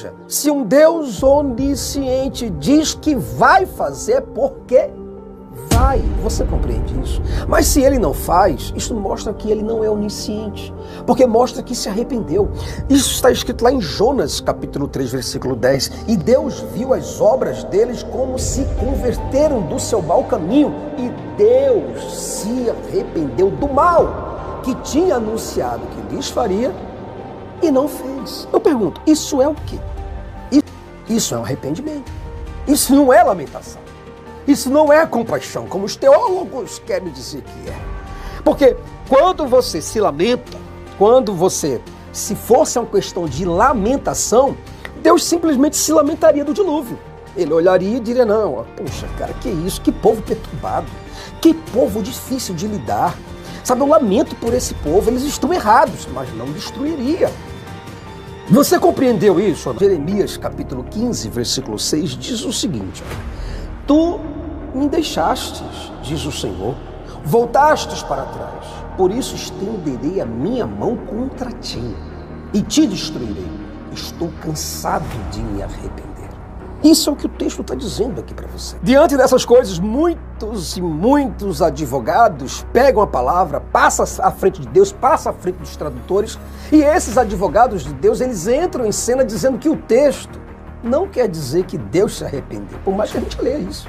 seja, se um Deus onisciente diz que vai fazer, porque vai. Você compreende isso? Mas se ele não faz, isso mostra que ele não é onisciente, porque mostra que se arrependeu. Isso está escrito lá em Jonas, capítulo 3, versículo 10. E Deus viu as obras deles como se converteram do seu mau caminho, e Deus se arrependeu do mal que tinha anunciado que lhes faria e não fez. Eu pergunto, isso é o quê? Isso é um arrependimento. Isso não é lamentação. Isso não é compaixão, como os teólogos querem dizer que é. Porque quando você se lamenta, se fosse uma questão de lamentação, Deus simplesmente se lamentaria do dilúvio. Ele olharia e diria, não, poxa, cara, que isso, que povo perturbado, que povo difícil de lidar. Sabe, eu lamento por esse povo, eles estão errados, mas não destruiria. Você compreendeu isso? Jeremias capítulo 15, versículo 6, diz o seguinte: tu me deixastes, diz o Senhor, voltastes para trás, por isso estenderei a minha mão contra ti e te destruirei. Estou cansado de me arrepender. Isso é o que o texto está dizendo aqui para você. Diante dessas coisas, muitos e muitos advogados pegam a palavra, passam à frente de Deus, passam à frente dos tradutores, e esses advogados de Deus, eles entram em cena dizendo que o texto não quer dizer que Deus se arrependeu, por mais que a gente leia isso.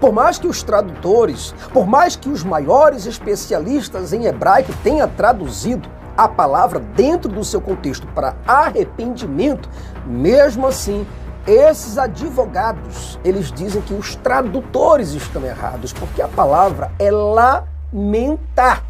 Por mais que os tradutores, por mais que os maiores especialistas em hebraico tenham traduzido a palavra dentro do seu contexto para arrependimento, mesmo assim, esses advogados, eles dizem que os tradutores estão errados, porque a palavra é lamentar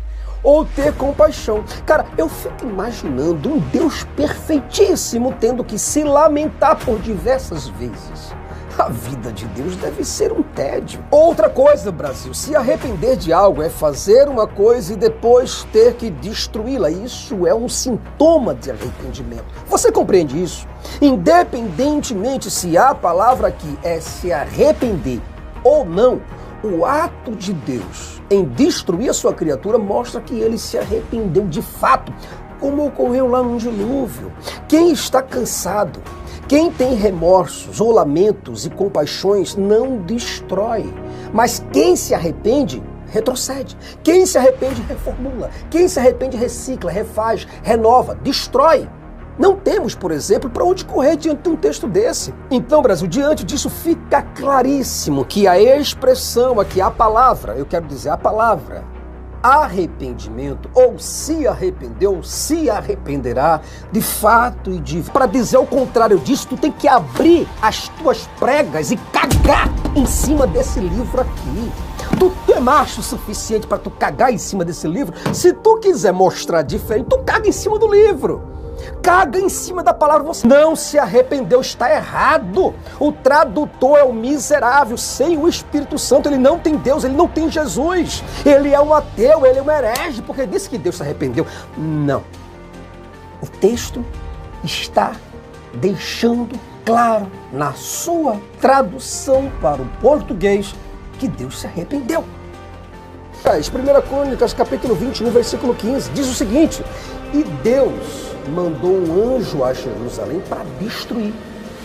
ou ter compaixão. Cara, eu fico imaginando um Deus perfeitíssimo tendo que se lamentar por diversas vezes. A vida de Deus deve ser um tédio. Outra coisa, Brasil, se arrepender de algo é fazer uma coisa e depois ter que destruí-la. Isso é um sintoma de arrependimento. Você compreende isso? Independentemente se a palavra aqui é se arrepender ou não, o ato de Deus em destruir a sua criatura mostra que ele se arrependeu de fato, como ocorreu lá no dilúvio. Quem está cansado, quem tem remorsos ou lamentos e compaixões não destrói, mas quem se arrepende, retrocede. Quem se arrepende, reformula. Quem se arrepende, recicla, refaz, renova, destrói. Não temos, por exemplo, para onde correr diante de um texto desse. Então, Brasil, diante disso fica claríssimo que a expressão aqui, a palavra, eu quero dizer a palavra, arrependimento, ou se arrependeu, se arrependerá, de fato e de... Para dizer o contrário disso, tu tem que abrir as tuas pregas e cagar em cima desse livro aqui. Tu é macho o suficiente para tu cagar em cima desse livro? Se tu quiser mostrar diferente, tu caga em cima do livro. Caga em cima da palavra, você não se arrependeu, está errado. O tradutor é um miserável, sem o Espírito Santo, ele não tem Deus, ele não tem Jesus. Ele é um ateu, ele é um herege, porque disse que Deus se arrependeu. Não. O texto está deixando claro na sua tradução para o português que Deus se arrependeu. 1 Crônicas, capítulo 21, versículo 15, diz o seguinte: e Deus mandou um anjo a Jerusalém para destruir.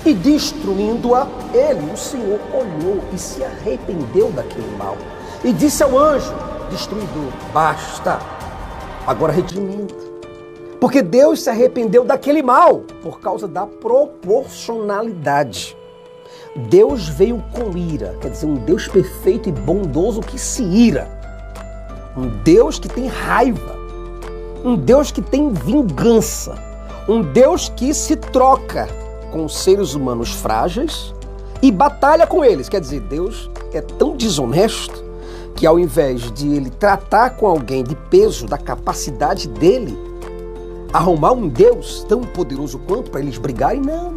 E destruindo-a, ele, o Senhor, olhou e se arrependeu daquele mal. E disse ao anjo destruidor: basta, agora redimindo. Porque Deus se arrependeu daquele mal por causa da proporcionalidade. Deus veio com ira, quer dizer, um Deus perfeito e bondoso que se ira. Um Deus que tem raiva, um Deus que tem vingança, um Deus que se troca com os seres humanos frágeis e batalha com eles. Quer dizer, Deus é tão desonesto que ao invés de ele tratar com alguém de peso da capacidade dele, arrumar um Deus tão poderoso quanto para eles brigarem, não.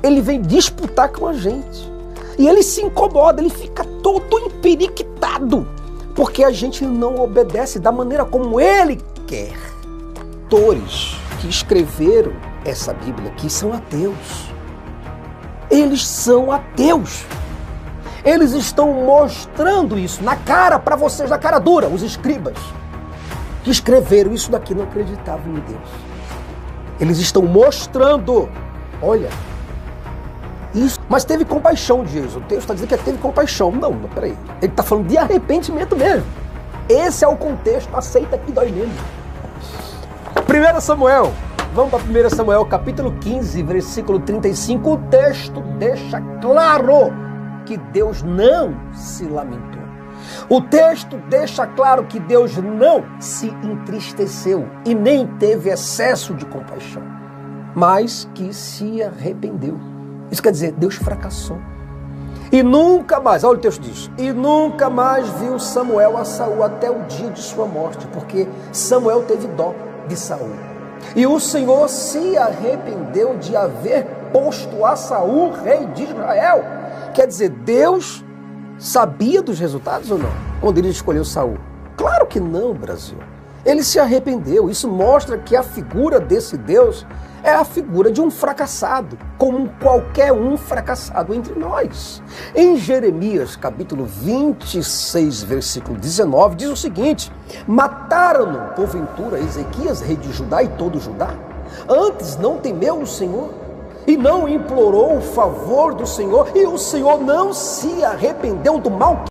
Ele vem disputar com a gente. E ele se incomoda, ele fica todo emperiquitado, porque a gente não obedece da maneira como ele quer. Autores que escreveram essa Bíblia aqui são ateus. Eles são ateus. Eles estão mostrando isso na cara para vocês, na cara dura. Os escribas que escreveram isso daqui não acreditavam em Deus. Eles estão mostrando Olha, isso. Mas teve compaixão de Jesus. O texto está dizendo que teve compaixão. Não, peraí. Ele está falando de arrependimento mesmo. Esse é o contexto. Aceita que dói mesmo. 1 Samuel. Vamos para 1 Samuel, capítulo 15, versículo 35. O texto deixa claro que Deus não se lamentou. O texto deixa claro que Deus não se entristeceu e nem teve excesso de compaixão, mas que se arrependeu. Isso quer dizer, Deus fracassou. E nunca mais, olha o texto diz, e nunca mais viu Samuel a Saul até o dia de sua morte, porque Samuel teve dó de Saul. E o Senhor se arrependeu de haver posto a Saul rei de Israel. Quer dizer, Deus sabia dos resultados ou não? Quando ele escolheu Saul? Claro que não, Brasil. Ele se arrependeu. Isso mostra que a figura desse Deus é a figura de um fracassado, como qualquer um fracassado entre nós. Em Jeremias, capítulo 26, versículo 19, diz o seguinte: mataram-no, porventura, Ezequias, rei de Judá e todo Judá? Antes não temeu o Senhor e não implorou o favor do Senhor, e o Senhor não se arrependeu do mal